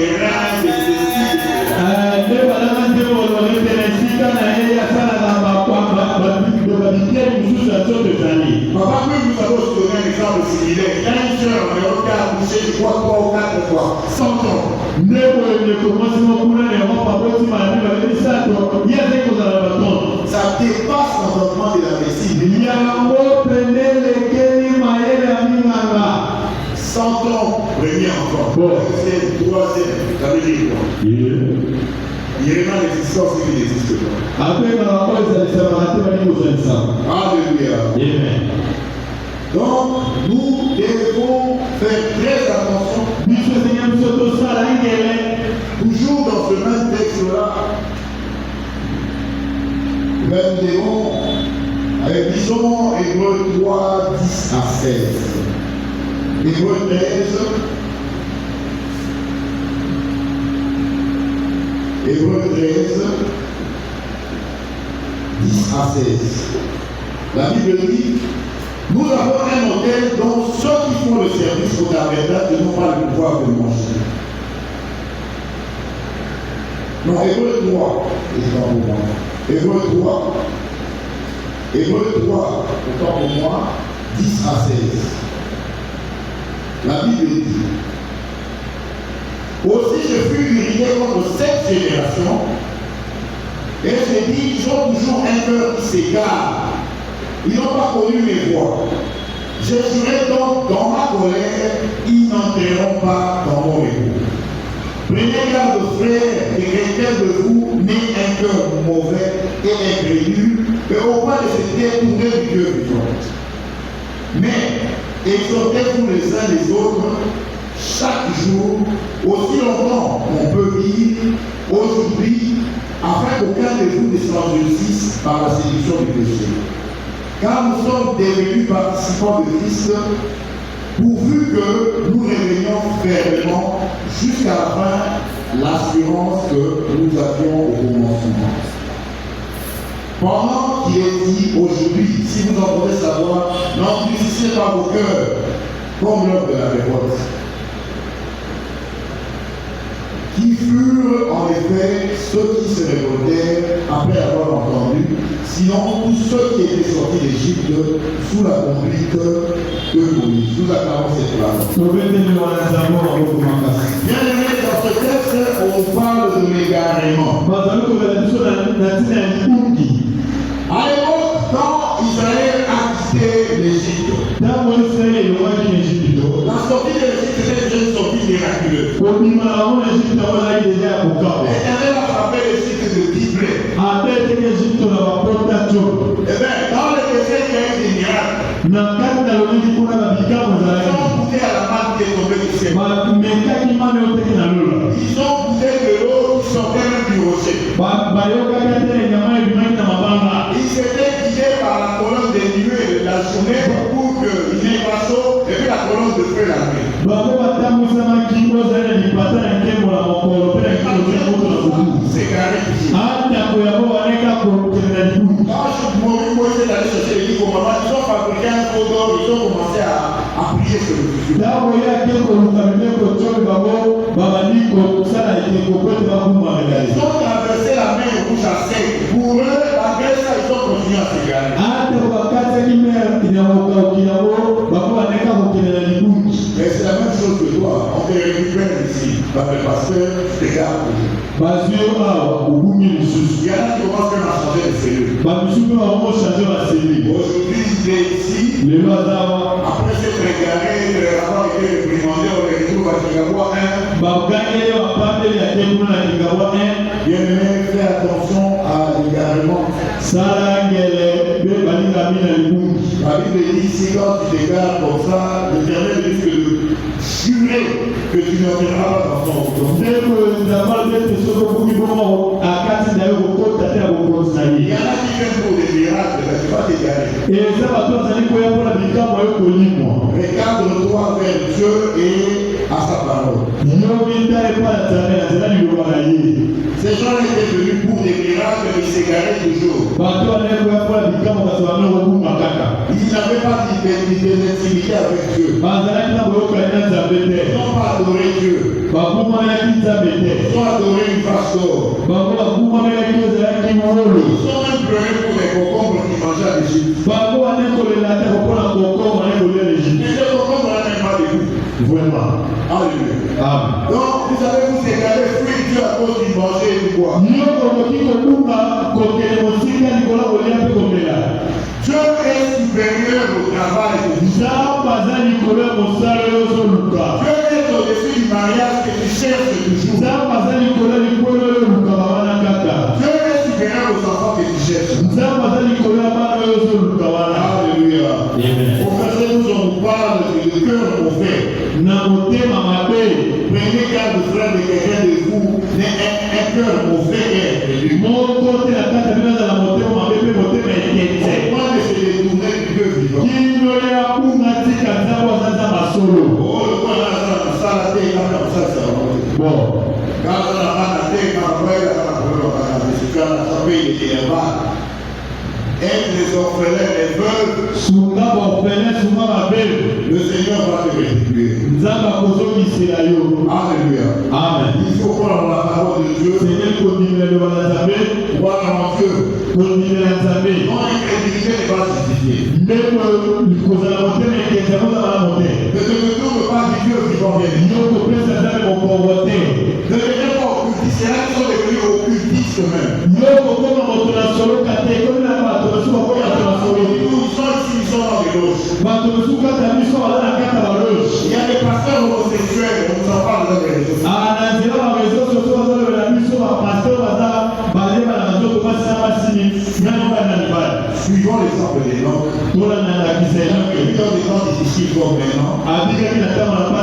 terrain, de ceci. Papa, même nous avons donné un exemple similaire. Il y a une soeur en Europe qui a accouché, je crois, 3 ou 4 fois, 100 ans. Ça dépasse l'entendement de la médecine. 100 ans, premier enfant. Deuxième, troisième, ça veut dire quoi? Il y a vraiment l'existence qui n'existe pas. Alléluia. Amen. Donc, nous devons faire très attention. Toujours dans ce même texte-là, disons Hébreux 3, 10 à 16. Hébreux 13. Hébreux 13, 10 à 16. La Bible dit, nous avons un modèle dont ceux qui font le service au tabernacle n'ont pas le pouvoir de manger. Non, Hébreux 3, Hébreux 3, autant pour moi, 10 à 16. La Bible dit, aussi je fus irrité contre cette génération, et je dis, ils ont toujours un cœur qui s'égare. Ils n'ont pas connu mes voies. Je jurai donc dans ma colère, ils n'entreront pas dans mon repos. Prenez garde, frères, et quelqu'un de vous n'ait un cœur mauvais et incrédule, et au point de se détourner du Dieu vivant. Mais exhortez-vous les uns les autres chaque jour, aussi longtemps qu'on peut vivre aujourd'hui, afin qu'aucun de vous ne s'endurcisse par la séduction du péché. Car nous sommes devenus participants de Christ, pourvu que nous réveillions fermement jusqu'à la fin l'assurance que nous avions au commencement. Pendant qu'il est dit aujourd'hui, si vous entendez sa voix, n'endurcissez pas vos cœurs, comme l'homme de la révolte, qui furent en effet ceux qui se révoltèrent après avoir entendu, sinon tous ceux qui étaient sortis d'Égypte sous la conduite de Moïse. Nous acclamons cette place. Bien aimé, dans ce texte, on parle de l'égarement. À l'époque, quand Israël a quitté l'Égypte, la sortie de l'Égypte était déjà une sortie miraculeuse. L'Éternel a frappé l'Égypte de 10 plaies. Eh bien, dans le désert, il y a eu des miracles. Ils ont goûté à la manne qui est tombée du ciel. Ils ont goûté de l'eau qui sortait même du rocher. Ils étaient guidés par la colonne des nuées la journée pour qu'il n'ait pas chaud, et puis la colonne de feu la nuit. C'est carré ici. Quand Moïse est allé chercher les 10 commandements, ils ont fabriqué un faux d'or, ils ont commencé à prier sur le futur. Ils ont traversé la mer rouge à sec. Pour eux, malgré ça, ils ont continué à s'égarer. Mais c'est la même chose que toi. On te récupère ici. Parce que le pasteur t'égare. Il y en a qui commencent même à changer de cellule. Aujourd'hui, il est ici. Après s'être égaré, avoir été réprimandé, on les retrouve à Kingawa 1. Bien aimé, fais attention à l'égarement. La Bible dit ici, quand tu t'égares comme ça, l'Éternel risque de jurer que tu n'entreras pas dans son auto. Il y en a qui viennent pour des miracles, mais tu vas t'égarer. Regarde-toi vers Dieu et à sa parole. Ces gens étaient venus pour des miracles, mais ils s'égaraient toujours. Ils n'avaient pas d'intimité avec Dieu. Ils n'ont pas adoré Dieu. Ils ont adoré une vache d'or. Ils ont même pleuré pour les concombres qui mangeaient à l'Égypte. Mais les concombres n'avaient même pas de goût. Vraiment. Alléluia. Donc, vous avez vous égaré, fruit Dieu à cause du manger et du boire. Dieu est supérieur au travail de Dieu. Dieu est au-dessus du mariage que tu cherches toujours. Dieu est supérieur aux enfants que tu cherches. Alléluia. Professez-nous, on nous parle de cœur mauvais. Prenez garde, frère, de quelqu'un de vous, un cœur mauvais et imprévu. Pourquoi de se détourner du Dieu vivant? Être les orphelins, les veuves, le Seigneur va te restituer. Alléluia. Amen. Il faut croire dans la parole de Dieu. Croire en Dieu. Ton incrédulité n'est pas justifiée. Ne te retourne pas du Dieu vivant bien. Ne deviens pas occultiste. C'est là qu'ils sont devenus occultistes même. Ils sont dans les loges. Il y a des pasteurs homosexuels, on nous en parle dans les réseaux suivant l'exemple des noms. Dans des temps difficiles comme maintenant.